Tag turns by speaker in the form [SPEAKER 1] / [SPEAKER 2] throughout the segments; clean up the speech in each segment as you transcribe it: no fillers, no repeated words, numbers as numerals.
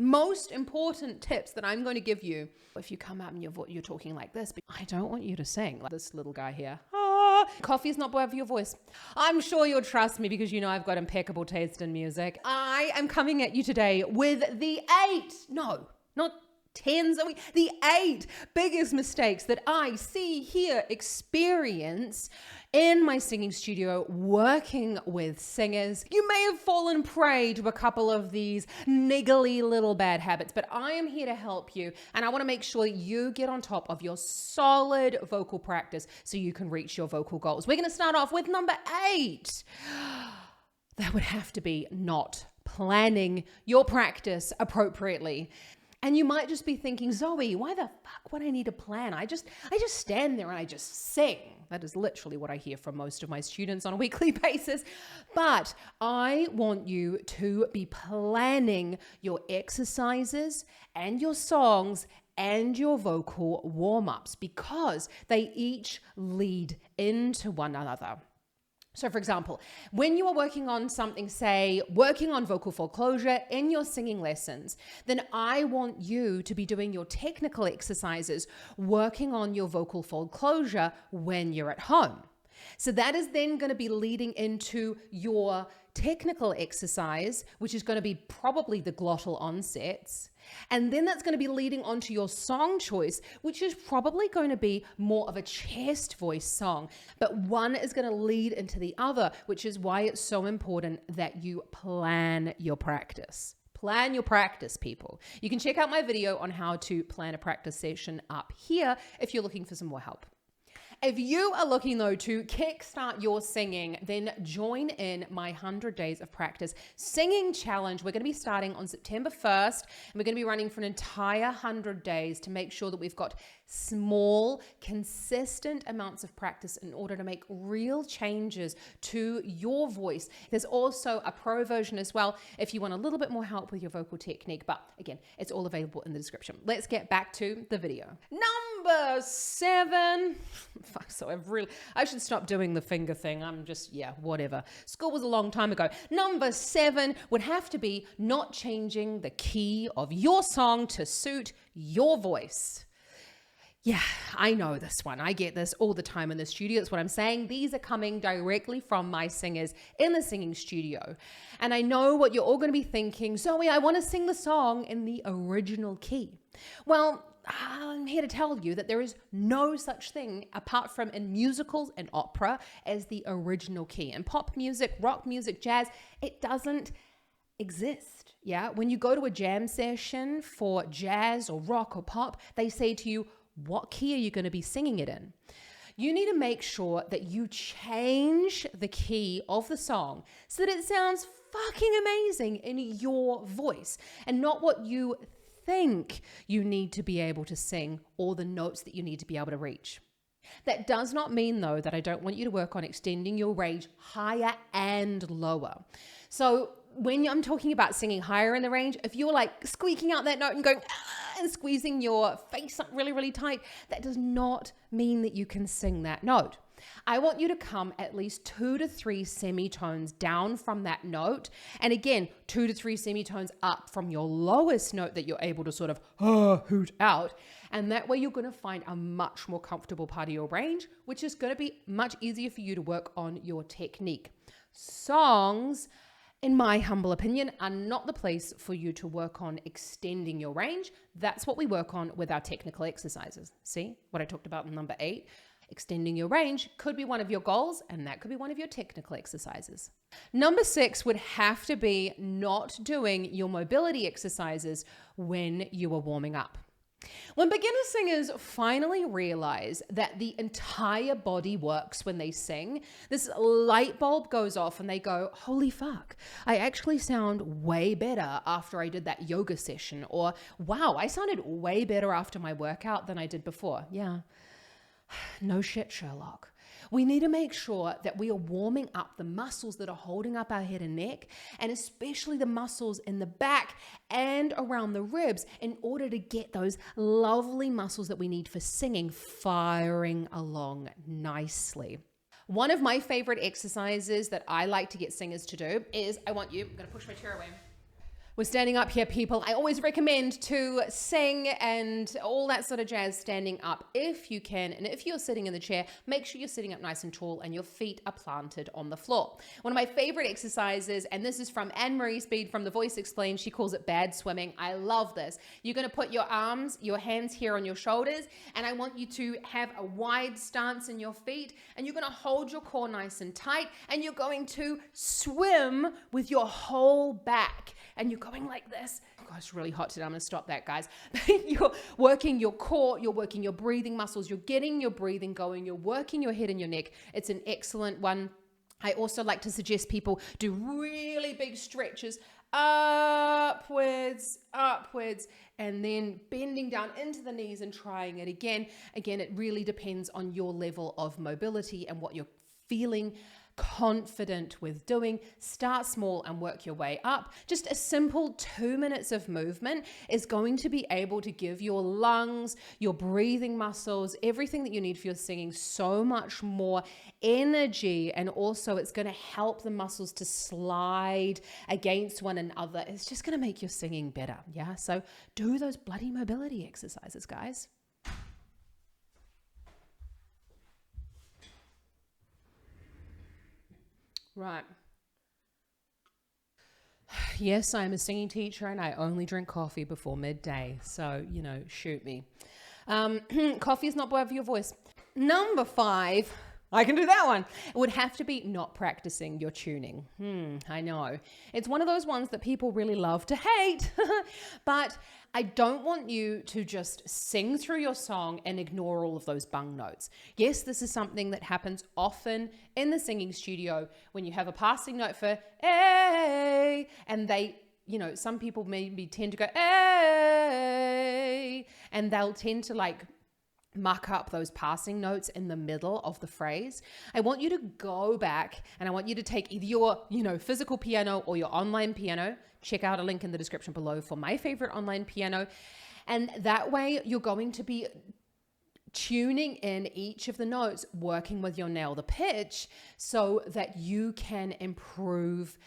[SPEAKER 1] most important tips that I'm going to give you, if you come up and you're talking like this, but I don't want you to sing like this little guy here. Coffee is not bad for your voice. I'm sure you'll trust me because you know I've got impeccable taste in music. I am coming at you today with the 8 biggest mistakes that I see, hear, experience in my singing studio working with singers. You may have fallen prey to a couple of these niggly little bad habits, but I am here to help you, and I want to make sure that you get on top of your solid vocal practice so you can reach your vocal goals. We're going to start off with number 8. That would have to be not planning your practice appropriately. And you might just be thinking, Zoe, why the fuck would I need a plan? I just stand there and I just sing. That is literally what I hear from most of my students on a weekly basis. But I want you to be planning your exercises and your songs and your vocal warm-ups because they each lead into one another. So for example, when you are working on something, say working on vocal fold closure in your singing lessons, then I want you to be doing your technical exercises, working on your vocal fold closure when you're at home. So that is then going to be leading into your technical exercise, which is going to be probably the glottal onsets. And then that's going to be leading onto your song choice, which is probably going to be more of a chest voice song. But one is going to lead into the other, which is why it's so important that you plan your practice. Plan your practice, people. You can check out my video on how to plan a practice session up here if you're looking for some more help. If you are looking, though, to kickstart your singing, then join in my 100 Days of Practice Singing Challenge. We're going to be starting on September 1st, and we're going to be running for an entire 100 days to make sure that we've got small, consistent amounts of practice in order to make real changes to your voice. There's also a pro version as well if you want a little bit more help with your vocal technique, but again, it's all available in the description. Let's get back to the video. Number 7. Fuck, so I should stop doing the finger thing. I'm just, whatever. School was a long time ago. Number 7 would have to be not changing the key of your song to suit your voice. Yeah, I know this one. I get this all the time in the studio. That's what I'm saying. These are coming directly from my singers in the singing studio. And I know what you're all going to be thinking. Zoe, I want to sing the song in the original key. Well, I'm here to tell you that there is no such thing apart from in musicals and opera as the original key. In pop music, rock music, jazz, it doesn't exist. Yeah, when you go to a jam session for jazz or rock or pop, they say to you, what key are you going to be singing it in? You need to make sure that you change the key of the song so that it sounds fucking amazing in your voice and not what you think you need to be able to sing or the notes that you need to be able to reach. That does not mean, though, that I don't want you to work on extending your range higher and lower. So when I'm talking about singing higher in the range, if you're like squeaking out that note and going and squeezing your face up really, really tight, that does not mean that you can sing that note. I want you to come at least 2 to 3 semitones down from that note. And again, 2 to 3 semitones up from your lowest note that you're able to sort of hoot out. And that way you're going to find a much more comfortable part of your range, which is going to be much easier for you to work on your technique. Songs, in my humble opinion, are not the place for you to work on extending your range. That's what we work on with our technical exercises. See what I talked about in number 8? Extending your range could be one of your goals, and that could be one of your technical exercises. Number 6 would have to be not doing your mobility exercises when you are warming up. When beginner singers finally realize that the entire body works when they sing, this light bulb goes off and they go, holy fuck, I actually sound way better after I did that yoga session. Or, wow, I sounded way better after my workout than I did before. Yeah. No shit, Sherlock. We need to make sure that we are warming up the muscles that are holding up our head and neck, and especially the muscles in the back and around the ribs in order to get those lovely muscles that we need for singing firing along nicely. One of my favorite exercises that I like to get singers to do is, I'm going to push my chair away. We're standing up here, people. I always recommend to sing and all that sort of jazz standing up if you can. And if you're sitting in the chair, make sure you're sitting up nice and tall and your feet are planted on the floor. One of my favorite exercises, and this is from Anne-Marie Speed from The Voice Explained. She calls it bad swimming. I love this. You're going to put your arms, your hands here on your shoulders, and I want you to have a wide stance in your feet, and you're going to hold your core nice and tight, and you're going to swim with your whole back. And you're going like this. Oh gosh, it's really hot today. I'm going to stop that, guys. You're working your core, you're working your breathing muscles, you're getting your breathing going, you're working your head and your neck. It's an excellent one. I also like to suggest people do really big stretches upwards, and then bending down into the knees and trying it again. Again, it really depends on your level of mobility and what you're feeling confident with doing. Start small and work your way up. Just a simple 2 minutes of movement is going to be able to give your lungs, your breathing muscles, everything that you need for your singing so much more energy. And also it's going to help the muscles to slide against one another. It's just going to make your singing better. Yeah. So do those bloody mobility exercises, guys. Right. Yes, I'm a singing teacher and I only drink coffee before midday. So, shoot me. Coffee is not bad for your voice. Number 5, I can do that one. It would have to be not practicing your tuning. I know. It's one of those ones that people really love to hate, but I don't want you to just sing through your song and ignore all of those bung notes. Yes, this is something that happens often in the singing studio when you have a passing note for A, and they, some people maybe tend to go A, and they'll tend to muck up those passing notes in the middle of the phrase. I want you to go back and I want you to take either your, physical piano or your online piano. Check out a link in the description below for my favorite online piano. And that way you're going to be tuning in each of the notes, working with your nail, the pitch, so that you can improve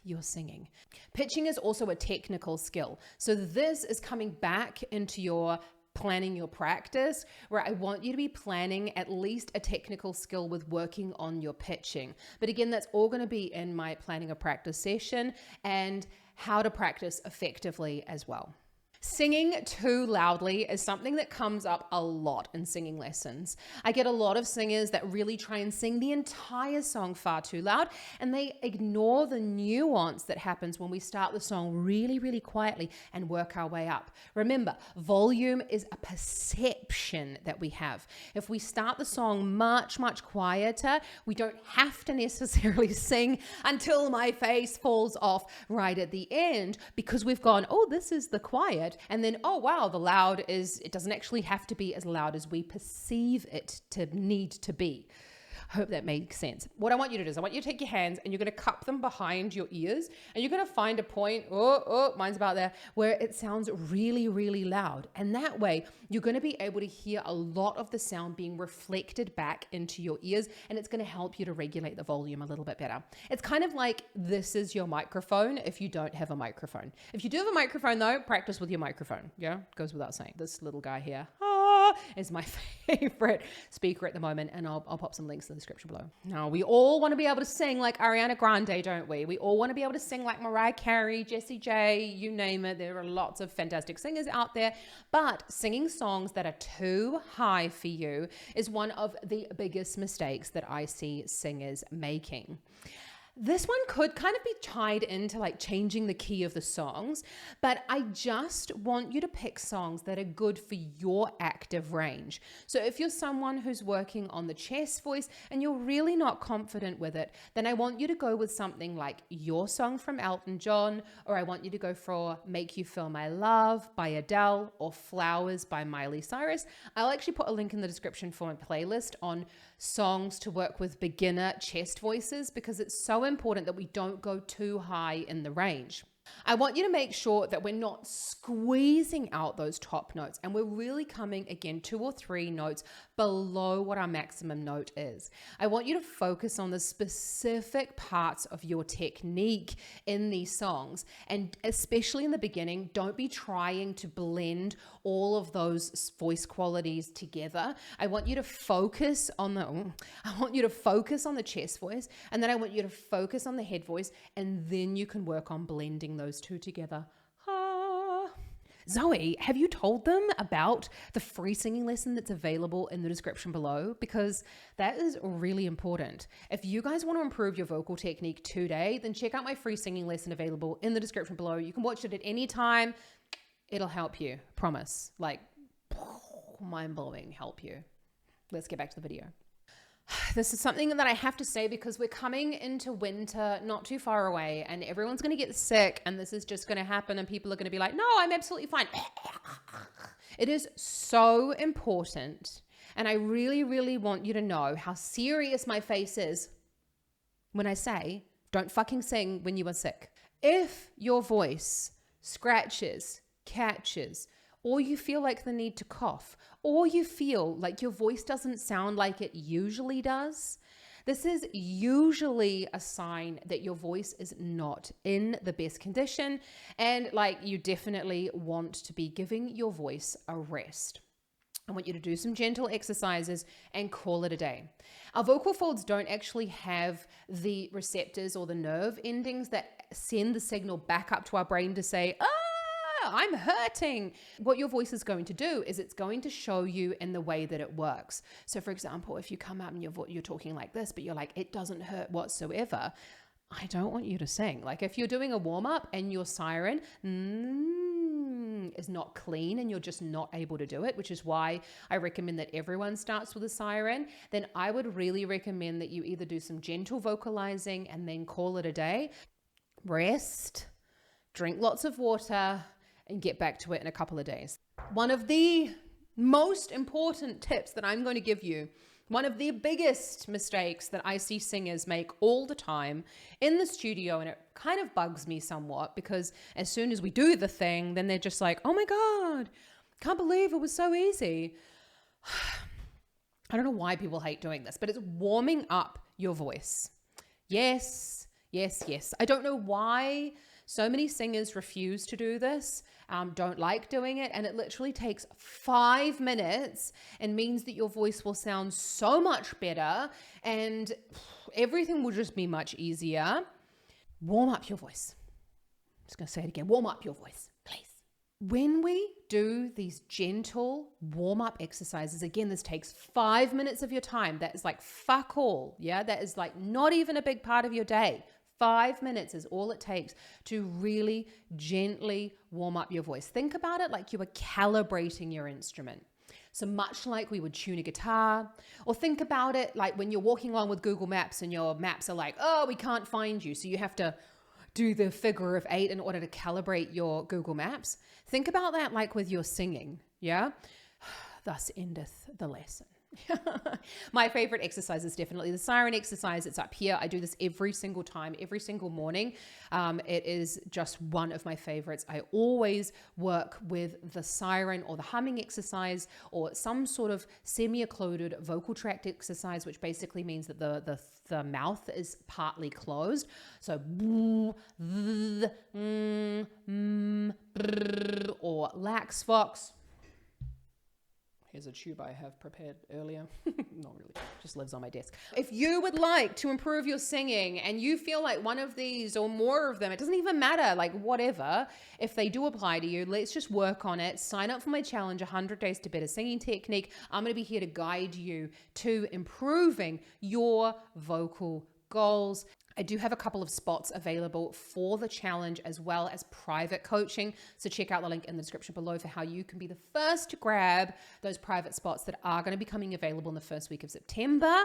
[SPEAKER 1] your singing. Pitching is also a technical skill. So this is coming back into your planning your practice, where I want you to be planning at least a technical skill with working on your pitching. But again, that's all going to be in my planning a practice session and how to practice effectively as well. Singing too loudly is something that comes up a lot in singing lessons. I get a lot of singers that really try and sing the entire song far too loud, and they ignore the nuance that happens when we start the song really, really quietly and work our way up. Remember, volume is a perception that we have. If we start the song much, much quieter, we don't have to necessarily sing until my face falls off right at the end, because we've gone, oh, this is the quiet. And then, oh, wow, the loud it doesn't actually have to be as loud as we perceive it to need to be. I hope that makes sense. What I want you to do is I want you to take your hands and you're going to cup them behind your ears, and you're going to find a point, mine's about there, where it sounds really, really loud. And that way you're going to be able to hear a lot of the sound being reflected back into your ears, and it's going to help you to regulate the volume a little bit better. It's kind of like this is your microphone if you don't have a microphone. If you do have a microphone though, practice with your microphone. Yeah, goes without saying. This little guy here is my favorite speaker at the moment, and I'll pop some links in the description below. Now, we all want to be able to sing like Ariana Grande, don't we? We all want to be able to sing like Mariah Carey, Jessie J, you name it. There are lots of fantastic singers out there, but singing songs that are too high for you is one of the biggest mistakes that I see singers making. This one could kind of be tied into changing the key of the songs, but I just want you to pick songs that are good for your active range. So if you're someone who's working on the chest voice and you're really not confident with it, then I want you to go with something like Your Song from Elton John, or I want you to go for Make You Feel My Love by Adele, or Flowers by Miley Cyrus. I'll actually put a link in the description for my playlist on songs to work with beginner chest voices, because it's so important that we don't go too high in the range. I want you to make sure that we're not squeezing out those top notes and we're really coming again 2 or 3 notes below what our maximum note is. I want you to focus on the specific parts of your technique in these songs, and especially in the beginning, don't be trying to blend all of those voice qualities together. I want you to focus on the chest voice, and then I want you to focus on the head voice, and then you can work on blending those two together. Zoe, have you told them about the free singing lesson that's available in the description below? Because that is really important. If you guys want to improve your vocal technique today, then check out my free singing lesson available in the description below. You can watch it at any time. It'll help you, promise. Like, mind-blowing, help you. Let's get back to the video. This is something that I have to say because we're coming into winter not too far away, and everyone's going to get sick, and this is just going to happen, and people are going to be like, no, I'm absolutely fine. It is so important, and I really, really want you to know how serious my face is when I say, don't fucking sing when you are sick. If your voice scratches, catches, or you feel like the need to cough, or you feel like your voice doesn't sound like it usually does, this is usually a sign that your voice is not in the best condition, and like you definitely want to be giving your voice a rest. I want you to do some gentle exercises and call it a day. Our vocal folds don't actually have the receptors or the nerve endings that send the signal back up to our brain to say, I'm hurting. What your voice is going to do is it's going to show you in the way that it works. So for example, if you come up and you're talking like this, but you're like, it doesn't hurt whatsoever, I don't want you to sing. Like if you're doing a warm up and your siren is not clean and you're just not able to do it, which is why I recommend that everyone starts with a siren, then I would really recommend that you either do some gentle vocalizing and then call it a day, rest, drink lots of water, and get back to it in a couple of days. One of the most important tips that I'm going to give you, one of the biggest mistakes that I see singers make all the time in the studio, and it kind of bugs me somewhat because as soon as we do the thing, then they're just like, oh my God, can't believe it was so easy. I don't know why people hate doing this, but it's warming up your voice. Yes, yes, yes. I don't know why so many singers refuse to do this, don't like doing it, and it literally takes 5 minutes and means that your voice will sound so much better and everything will just be much easier. Warm up your voice. I'm just going to say it again. Warm up your voice, please. When we do these gentle warm-up exercises, again, this takes 5 minutes of your time. That is like fuck all. Yeah, that is like not even a big part of your day. 5 minutes is all it takes to really gently warm up your voice. Think about it like you were calibrating your instrument. So much like we would tune a guitar, or think about it like when you're walking along with Google Maps and your maps are like, oh, we can't find you. So you have to do the figure of 8 in order to calibrate your Google Maps. Think about that like with your singing. Yeah. Thus endeth the lesson. My favorite exercise is definitely the siren exercise. It's up here. I do this every single time, every single morning. It is just one of my favorites. I always work with the siren or the humming exercise or some sort of semi-occluded vocal tract exercise, which basically means that the mouth is partly closed. So or lax vox. Here's a tube I have prepared earlier. Not really, just lives on my desk. If you would like to improve your singing and you feel like one of these or more of them, it doesn't even matter, like whatever, if they do apply to you, let's just work on it. Sign up for my challenge, 100 Days to Better Singing Technique. I'm going to be here to guide you to improving your vocal goals. I do have a couple of spots available for the challenge as well as private coaching. So check out the link in the description below for how you can be the first to grab those private spots that are going to be coming available in the first week of September.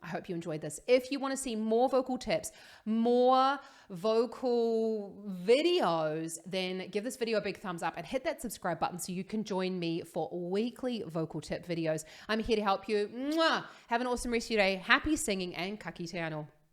[SPEAKER 1] I hope you enjoyed this. If you want to see more vocal tips, more vocal videos, then give this video a big thumbs up and hit that subscribe button so you can join me for weekly vocal tip videos. I'm here to help you. Mwah! Have an awesome rest of your day. Happy singing and ka kite anō.